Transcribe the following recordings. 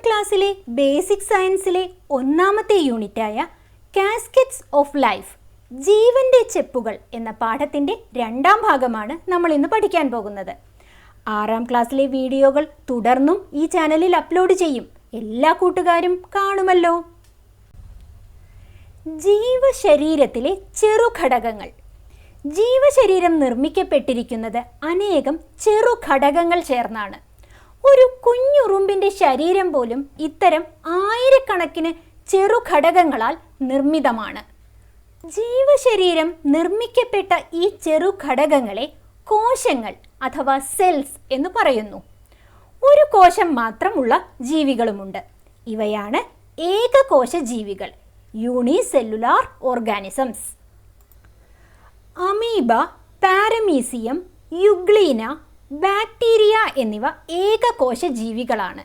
ക്ലാസ്സിലെ ബേസിക് സയൻസിലെ ഒന്നാമത്തെ യൂണിറ്റായ caskets of life ജീവൻ്റെ ചെപ്പുകൾ എന്ന പാഠത്തിൻ്റെ രണ്ടാം ഭാഗമാണ് നമ്മൾ ഇന്ന് പഠിക്കാൻ പോകുന്നത്. 6ാം ക്ലാസ്സിലെ വീഡിയോകൾ തുടർന്നും ഈ ചാനലിൽ അപ്ലോഡ് ചെയ്യും. എല്ലാ കൂട്ടുകാരും കാണുമല്ലോ. ജീവശരീരത്തിലെ ചെറുഘടകങ്ങൾ. ജീവശരീരം നിർമ്മിക്കപ്പെട്ടിരിക്കുന്നത് അനേകം ചെറുഘടകങ്ങൾ ചേർന്നാണ്. ഒരു കുഞ്ഞുറുമ്പിൻ്റെ ശരീരം പോലും ഇത്തരം ആയിരക്കണക്കിന് ചെറുഘടകങ്ങളാൽ നിർമ്മിതമാണ്. ജീവശരീരം നിർമ്മിക്കപ്പെട്ട ഈ ചെറുഘടകങ്ങളെ കോശങ്ങൾ അഥവാ സെൽസ് എന്ന് പറയുന്നു. ഒരു കോശം മാത്രമുള്ള ജീവികളുമുണ്ട്. ഇവയാണ് ഏകകോശ ജീവികൾ, unicellular organisms. Amoeba, paramecium, euglena, bacteria എന്നിവ ഏകകോശ ജീവികളാണ്.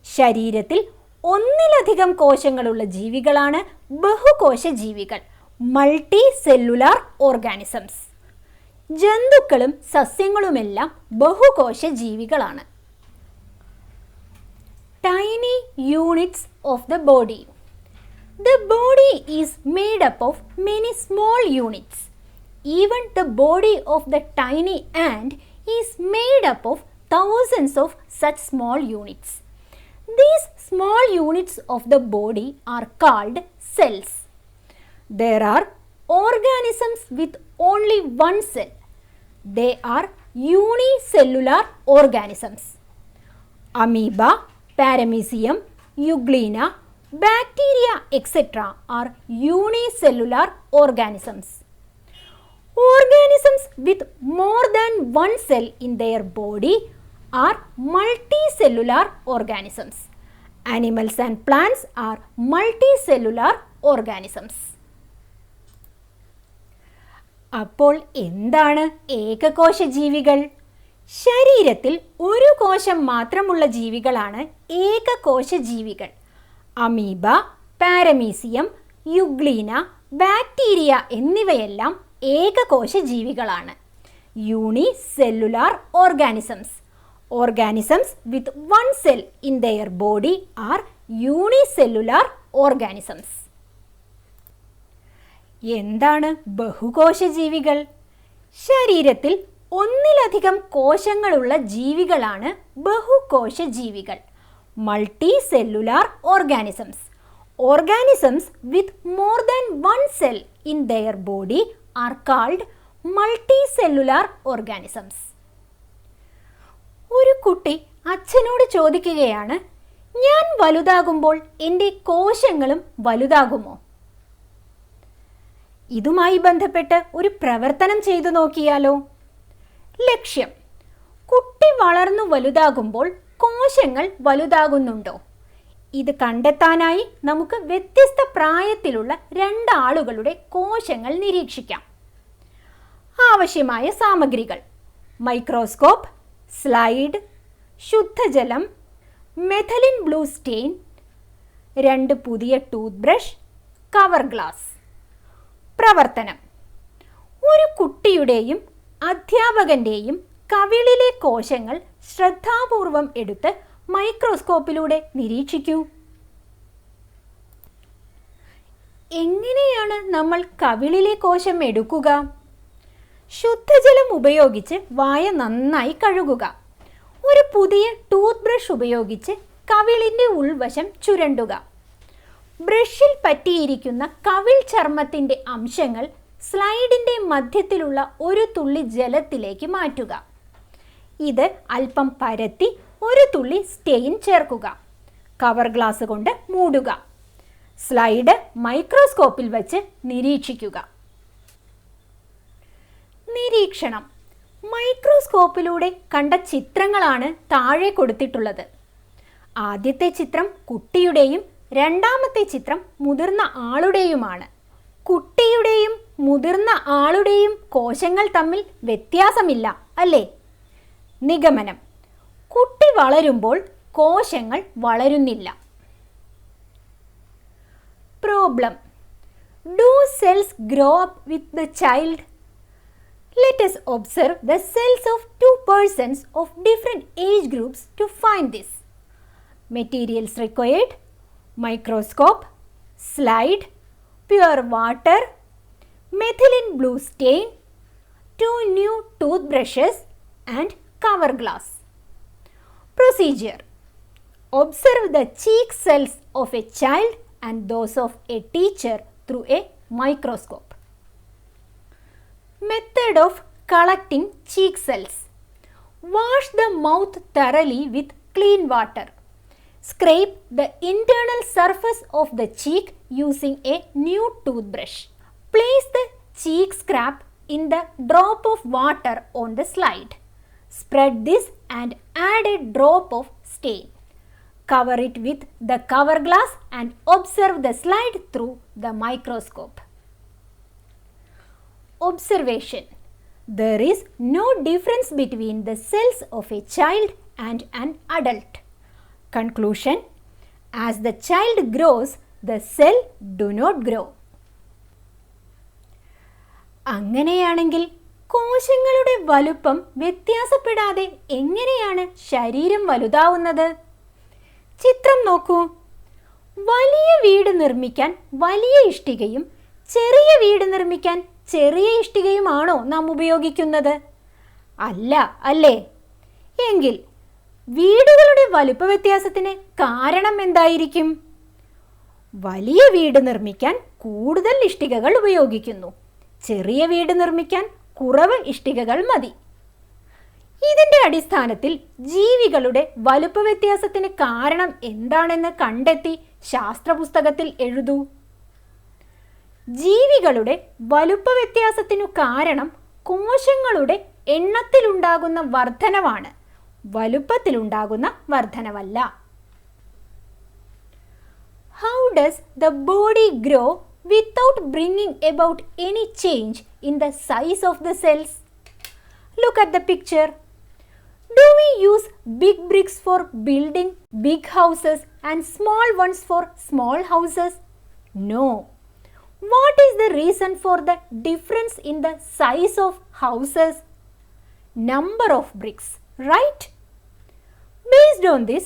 ശരീരത്തിൽ ഒന്നിലധികം കോശങ്ങളുള്ള ജീവികളാണ് ബഹുകോശ ജീവികൾ, മൾട്ടി സെല്ലുലാർ ഓർഗാനിസംസ്. ജന്തുക്കളും സസ്യങ്ങളുമെല്ലാം ബഹുകോശ ജീവികളാണ്. Tiny units of the body. The body is made up of many small units. Even the body of the tiny ant is made up of thousands of such small units. These small units of the body are called cells. There are organisms with only one cell. They are unicellular organisms. Amoeba, Paramecium, Euglena, bacteria, etc. are unicellular organisms. Organisms with more than one cell in their body are multicellular organisms. Animals and plants are multicellular organisms. അപ്പോൾ എന്താണ് ഏകകോശ ജീവികൾ? ശരീരത്തിൽ ഒരു കോശം മാത്രമുള്ള ജീവികളാണ് ഏകകോശ ജീവികൾ. Amoeba, paramecium, euglena, bacteria എന്നിവയെല്ലാം ഏകകോശ ജീവികളാണ്. Unicellular organisms. Organisms with one cell in their body are unicellular organisms. എന്താണ് ബഹുകോശ ജീവികൾ? ശരീരത്തിൽ ഒന്നിലധികം കോശങ്ങളുള്ള ജീവികളാണ് ബഹുകോശ ജീവികൾ, multicellular organisms. Organisms with more than one cell in their body are called multicellular organisms. ഒരു കുട്ടി അച്ഛനോട് ചോദിക്കുകയാണ്, ഞാൻ വലുതാകുമ്പോൾ എൻ്റെ കോശങ്ങളും വലുതാകുമോ? ഇതുമായി ബന്ധപ്പെട്ട് ഒരു പ്രവർത്തനം ചെയ്തു നോക്കിയാലോ? ലക്ഷ്യം: കുട്ടി വളർന്നു വലുതാകുമ്പോൾ കോശങ്ങൾ വലുതാകുന്നുണ്ടോ? ഇത് കണ്ടെത്താനായി നമുക്ക് വ്യത്യസ്ത പ്രായത്തിലുള്ള 2 ആളുകളുടെ കോശങ്ങൾ നിരീക്ഷിക്കാം. ആവശ്യമായ സാമഗ്രികൾ: മൈക്രോസ്കോപ്പ്, സ്ലൈഡ്, ശുദ്ധജലം, മെഥലിൻ ബ്ലൂ സ്റ്റെയിൻ, 2 പുതിയ ടൂത്ത് ബ്രഷ്, കവർ ഗ്ലാസ്. പ്രവർത്തനം: ഒരു കുട്ടിയുടെയും അധ്യാപകൻ്റെയും കവിളിലെ കോശങ്ങൾ ശ്രദ്ധാപൂർവം എടുത്ത് മൈക്രോസ്കോപ്പിലൂടെ നിരീക്ഷിക്കൂ. എങ്ങനെയാണ് നമ്മൾ കവിളിലെ കോശം എടുക്കുക? ശുദ്ധജലം ഉപയോഗിച്ച് വായ നന്നായി കഴുകുക. ഒരു പുതിയ ടൂത്ത് ബ്രഷ് ഉപയോഗിച്ച് കവിളിൻ്റെ ഉൾവശം ചുരണ്ടുക. ബ്രഷിൽ പറ്റിയിരിക്കുന്ന കവിൾ ചർമ്മത്തിൻ്റെ അംശങ്ങൾ സ്ലൈഡിൻ്റെ മധ്യത്തിലുള്ള ഒരു തുള്ളി ജലത്തിലേക്ക് മാറ്റുക. ഇത് അല്പം പരത്തി ഒരു തുള്ളി സ്റ്റെയിൻ ചേർക്കുക. കവർ ഗ്ലാസ് കൊണ്ട് മൂടുക. സ്ലൈഡ് മൈക്രോസ്കോപ്പിൽ വച്ച് നിരീക്ഷിക്കുക. നിരീക്ഷണം: മൈക്രോസ്കോപ്പിലൂടെ കണ്ട ചിത്രങ്ങളാണ് താഴെ കൊടുത്തിട്ടുള്ളത്. ആദ്യത്തെ ചിത്രം കുട്ടിയുടെയും രണ്ടാമത്തെ ചിത്രം മുതിർന്ന ആളുടെയുമാണ്. കുട്ടിയുടെയും മുതിർന്ന ആളുടെയും കോശങ്ങൾ തമ്മിൽ വ്യത്യാസമില്ല, അല്ലേ? നിഗമനം: കുട്ടി വളരുമ്പോൾ കോശങ്ങൾ വളരുന്നില്ല. Problem: do cells grow up with the child? Let us observe the cells of 2 persons of different age groups to find this. Materials required: microscope, slide, pure water, methylene blue stain, 2 new toothbrushes and cover glass. Procedure: observe the cheek cells of a child and those of a teacher through a microscope. Method of collecting cheek cells: wash the mouth thoroughly with clean water. Scrape the internal surface of the cheek using a new toothbrush. Place the cheek scrap in the drop of water on the slide. Spread this and add a drop of stain. Cover it with the cover glass and observe the slide through the microscope. Observation: there is no difference between the cells of a child and an adult. Conclusion: as the child grows, the cell do not grow. അങ്ങനെയാണെങ്കിൽ കോശങ്ങളുടെ വലുപ്പം വ്യത്യാസപ്പെടാതെ എങ്ങനെയാണ് ശരീരം വലുതാവുന്നത്? ചിത്രം നോക്കൂ. വലിയ വീട് നിർമ്മിക്കാൻ വലിയ ഇഷ്ടികയും ചെറിയ വീട് നിർമ്മിക്കാൻ ചെറിയ ഇഷ്ടികയുമാണോ നാം ഉപയോഗിക്കുന്നത്? അല്ല, അല്ലേ? എങ്കിൽ വീടുകളുടെ വലുപ്പ വ്യത്യാസത്തിന് കാരണം എന്തായിരിക്കും? വലിയ വീട് നിർമ്മിക്കാൻ കൂടുതൽ ഇഷ്ടികകൾ ഉപയോഗിക്കുന്നു. ചെറിയ വീട് നിർമ്മിക്കാൻ കുറവ് ഇഷ്ടികകൾ മതി. ഇതിൻ്റെ അടിസ്ഥാനത്തിൽ ജീവികളുടെ വലുപ്പ വ്യത്യാസത്തിന് കാരണം എന്താണെന്ന് കണ്ടെത്തി ശാസ്ത്രപുസ്തകത്തിൽ എഴുതൂ. ജീവികളുടെ വലുപ്പ വ്യത്യാസത്തിനു കാരണം കോശങ്ങളുടെ എണ്ണത്തിലുണ്ടാകുന്ന വർധനവാണ്, വലുപ്പത്തിലുണ്ടാകുന്ന വർധനവല്ല. How does the body grow without bringing about any change in the size of the cells? Look at the picture. Do we use big bricks for building big houses and small ones for small houses? No. What is the reason for the difference in the size of houses? Number of bricks, right? Based on this,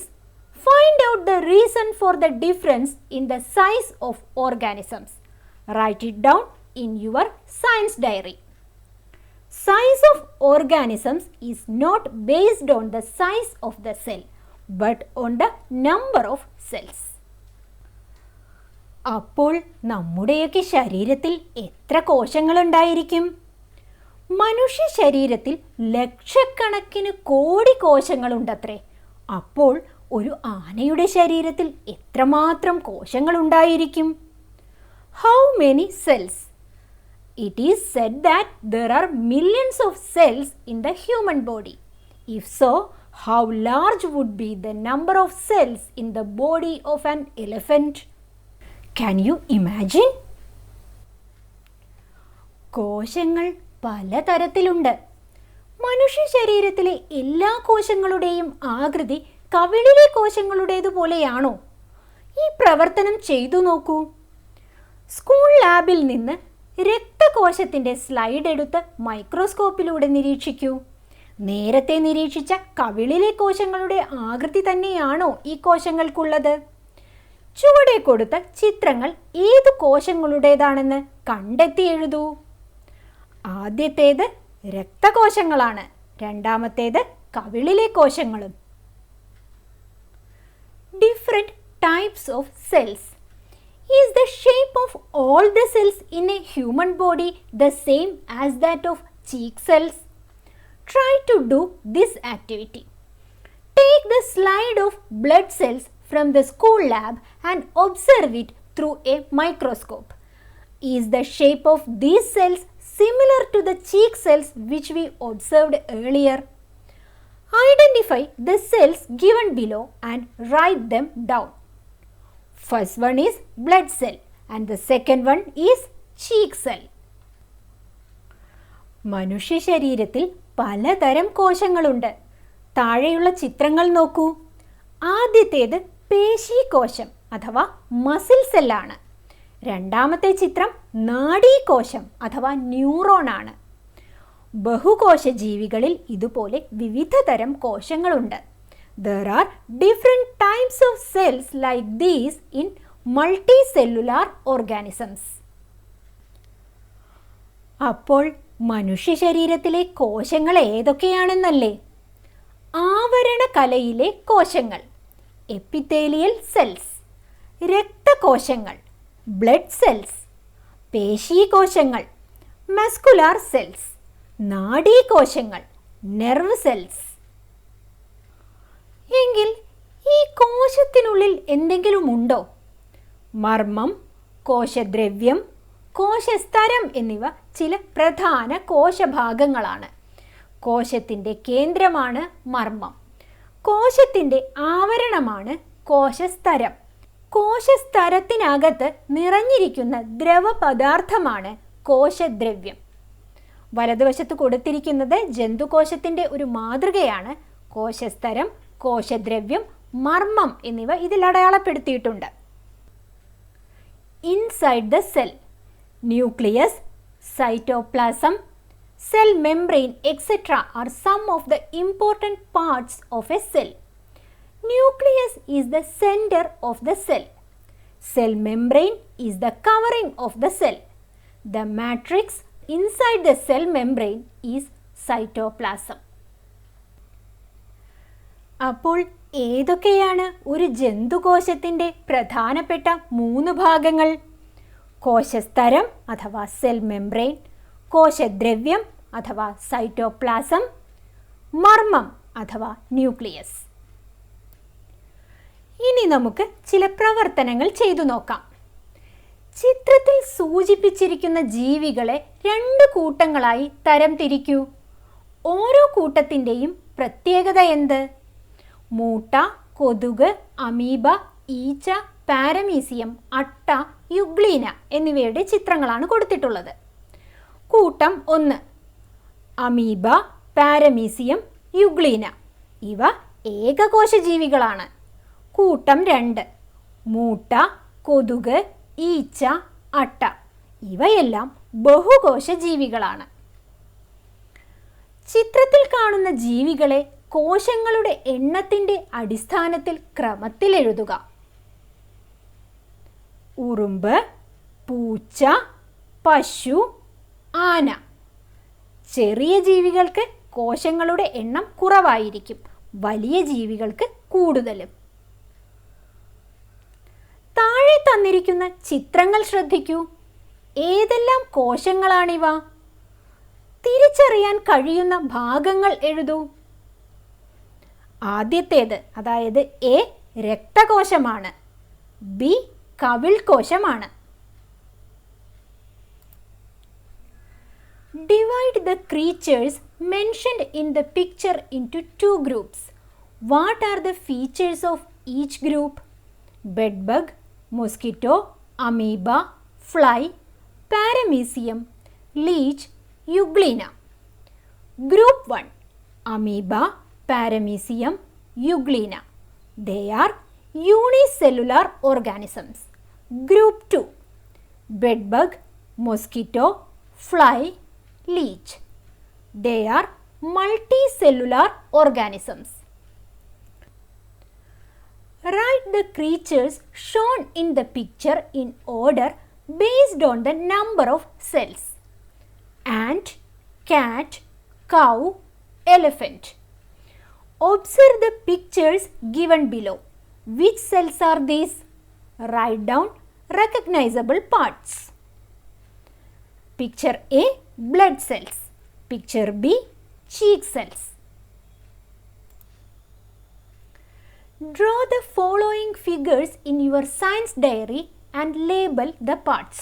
find out the reason for the difference in the size of organisms. Write it down in your science diary. Size of organisms is not based on the size of the cell, but on the number of cells. അപ്പോൾ നമ്മുടെയൊക്കെ ശരീരത്തിൽ എത്ര കോശങ്ങളുണ്ടായിരിക്കും? മനുഷ്യ ശരീരത്തിൽ ലക്ഷക്കണക്കിന് കോടി കോശങ്ങളുണ്ടത്രേ. അപ്പോൾ ഒരു ആനയുടെ ശരീരത്തിൽ എത്രമാത്രം കോശങ്ങളുണ്ടായിരിക്കും? How many cells? It is said that there are millions of cells in the human body. If so, how large would be the number of cells in the body of an elephant? Can you imagine? കോശങ്ങൾ പലതരത്തിലുണ്ട്. മനുഷ്യ ശരീരത്തിലെ എല്ലാ കോശങ്ങളുടെയും ആകൃതി കവിളിലെ കോശങ്ങളുടേതുപോലെയാണോ? ഈ പ്രവർത്തനം ചെയ്തു നോക്കൂ. School ലാബിൽ നിന്ന് രക്തകോശത്തിൻ്റെ സ്ലൈഡ് എടുത്ത് മൈക്രോസ്കോപ്പിലൂടെ നിരീക്ഷിക്കൂ. നേരത്തെ നിരീക്ഷിച്ച കവിളിലെ കോശങ്ങളുടെ ആകൃതി തന്നെയാണോ ഈ കോശങ്ങൾക്കുള്ളത്? ചുവടെ കൊടുത്ത ചിത്രങ്ങൾ ഏത് കോശങ്ങളുടേതാണെന്ന് കണ്ടെത്തി എഴുതൂ. ആദ്യത്തേത് രക്തകോശങ്ങളാണ്, രണ്ടാമത്തേത് കവിളിലെ കോശങ്ങളും. Different types of cells. Is the shape of all the cells in a human body the same as that of cheek cells? Try to do this activity. Take the slide of blood cells from the school lab and observe it through a microscope. Is the shape of these cells similar to the cheek cells which we observed earlier? Identify the cells given below and write them down. First one is blood cell and the second one is cheek cell. മനുഷ്യ ശരീരത്തിൽ പലതരം കോശങ്ങളുണ്ട്. താഴെയുള്ള ചിത്രങ്ങൾ നോക്കൂ. ആദ്യത്തേത് പേശീകോശം അഥവാ muscle സെല്ലാണ്. രണ്ടാമത്തെ ചിത്രം നാഡീകോശം അഥവാ ന്യൂറോൺ ആണ്. ബഹുകോശ ജീവികളിൽ ഇതുപോലെ വിവിധ തരം കോശങ്ങളുണ്ട്. There are different types types of cells like these in multicellular organisms. അപ്പോൾ മനുഷ്യ ശരീരത്തിലെ കോശങ്ങൾ ഏതൊക്കെയാണെന്നല്ലേ? ആവരണ കലയിലെ കോശങ്ങൾ, എപ്പിത്തേലിയൽ സെൽസ്, രക്തകോശങ്ങൾ, ബ്ലഡ് സെൽസ്, പേശീകോശങ്ങൾ, മസ്കുലാർ സെൽസ്, നാഡീകോശങ്ങൾ, നെർവ് സെൽസ്. എങ്കിൽ ഈ കോശത്തിനുള്ളിൽ എന്തെങ്കിലും ഉണ്ടോ? മർമ്മം, കോശദ്രവ്യം, കോശസ്തരം എന്നിവ ചില പ്രധാന കോശഭാഗങ്ങളാണ്. കോശത്തിൻ്റെ കേന്ദ്രമാണ് മർമ്മം. കോശത്തിൻ്റെ ആവരണമാണ് കോശസ്തരം. കോശസ്തരത്തിനകത്ത് നിറഞ്ഞിരിക്കുന്ന ദ്രവപദാർത്ഥമാണ് കോശദ്രവ്യം. വലതുവശത്ത് കൊടുത്തിരിക്കുന്നത് ജന്തുകോശത്തിൻ്റെ ഒരു മാതൃകയാണ്. കോശസ്തരം, കോശദ്രവ്യം, മർമ്മം എന്നിവ ഇതിൽ അടയാളപ്പെടുത്തിയിട്ടുണ്ട്. Inside the cell, nucleus, cytoplasm, cell membrane etc. are some of the important parts of a cell. Nucleus is the center of the cell. Cell membrane is the covering of the cell. The matrix inside the cell membrane is cytoplasm. അപ്പോൾ ഏതൊക്കെയാണ് ഒരു ജന്തുകോശത്തിൻ്റെ പ്രധാനപ്പെട്ട 3 ഭാഗങ്ങൾ? കോശസ്തരം അഥവാ cell membrane, കോശദ്രവ്യം അഥവാ cytoplasm, മർമ്മം അഥവാ nucleus. ഇനി നമുക്ക് ചില പ്രവർത്തനങ്ങൾ ചെയ്തു നോക്കാം. ചിത്രത്തിൽ സൂചിപ്പിച്ചിരിക്കുന്ന ജീവികളെ 2 കൂട്ടങ്ങളായി തരംതിരിക്കൂ. ഓരോ കൂട്ടത്തിൻ്റെയും പ്രത്യേകത എന്ത്? മൂട്ട, കൊതുക്, അമീബ, ഈച്ച, പാരമീസിയം, അട്ട, യുഗ്ലീന എന്നിവയുടെ ചിത്രങ്ങളാണ് കൊടുത്തിട്ടുള്ളത്. കൂട്ടം 1 അമീബ, പാരമീസിയം, യുഗ്ലീന. ഇവ ഏകകോശ ജീവികളാണ്. കൂട്ടം 2 മൂട്ട, കൊതുക്, ഈച്ച, അട്ട. ഇവയെല്ലാം ബഹുകോശ ജീവികളാണ്. ചിത്രത്തിൽ കാണുന്ന ജീവികളെ കോശങ്ങളുടെ എണ്ണത്തിൻ്റെ അടിസ്ഥാനത്തിൽ ക്രമത്തിൽ എഴുതുക. ഉറുമ്പ്, പൂച്ച, പശു, ആന. ചെറിയ ജീവികൾക്ക് കോശങ്ങളുടെ എണ്ണം കുറവായിരിക്കും, വലിയ ജീവികൾക്ക് കൂടുതലും. താഴെ തന്നിരിക്കുന്ന ചിത്രങ്ങൾ ശ്രദ്ധിക്കൂ. ഏതെല്ലാം കോശങ്ങളാണിവ? തിരിച്ചറിയാൻ കഴിയുന്ന ഭാഗങ്ങൾ എഴുതൂ. ആദ്യത്തേത്, അതായത് എ, രക്തകോശമാണ്. ബി, കവിൾ കോശമാണ്. Divide the creatures mentioned in the picture into 2 groups. What are the features of each group? Bedbug, mosquito, amoeba, fly, paramecium, leech, euglena. Group 1 amoeba, paramecium, euglena. They are unicellular organisms. Group 2 bedbug, mosquito, fly, leech. They are multicellular organisms. Write the creatures shown in the picture in order based on the number of cells. Ant, cat, cow, elephant. Observe the pictures given below. Which cells are these? Write down recognizable parts. Picture A, blood cells. Picture B, cheek cells. Draw the following figures in your science diary and label the parts.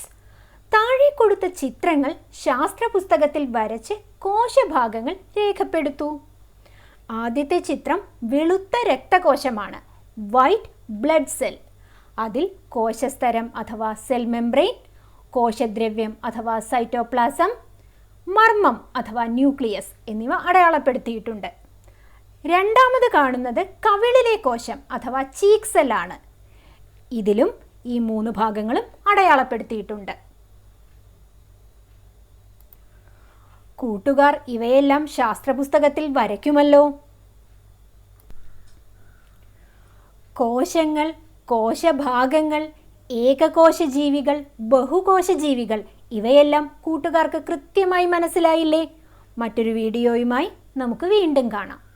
താഴെ കൊടുത്ത ചിത്രങ്ങൾ ശാസ്ത്ര പുസ്തകത്തിൽ വരച്ച് കോശഭാഗങ്ങൾ രേഖപ്പെടുത്തൂ. ആദ്യത്തെ ചിത്രം വെളുത്ത രക്തകോശമാണ്, white blood cell. അതിൽ കോശസ്തരം അഥവാ സെൽ മെംബ്രെയിൻ, കോശദ്രവ്യം അഥവാ സൈറ്റോപ്ലാസം, മർമ്മം അഥവാ ന്യൂക്ലിയസ് എന്നിവ അടയാളപ്പെടുത്തിയിട്ടുണ്ട്. രണ്ടാമത് കാണുന്നത് കവിളിലെ കോശം അഥവാ ചീക്ക് സെല്ലാണ്. ഇതിലും ഈ 3 ഭാഗങ്ങളും അടയാളപ്പെടുത്തിയിട്ടുണ്ട്. കൂട്ടുകാർ ഇവയെല്ലാം ശാസ്ത്രപുസ്തകത്തിൽ വരയ്ക്കുമല്ലോ. കോശങ്ങൾ, കോശഭാഗങ്ങൾ, ഏകകോശജീവികൾ, ബഹുകോശജീവികൾ ഇവയെല്ലാം കൂട്ടുകാർക്ക് കൃത്യമായി മനസ്സിലായില്ലേ? മറ്റൊരു വീഡിയോയുമായി നമുക്ക് വീണ്ടും കാണാം.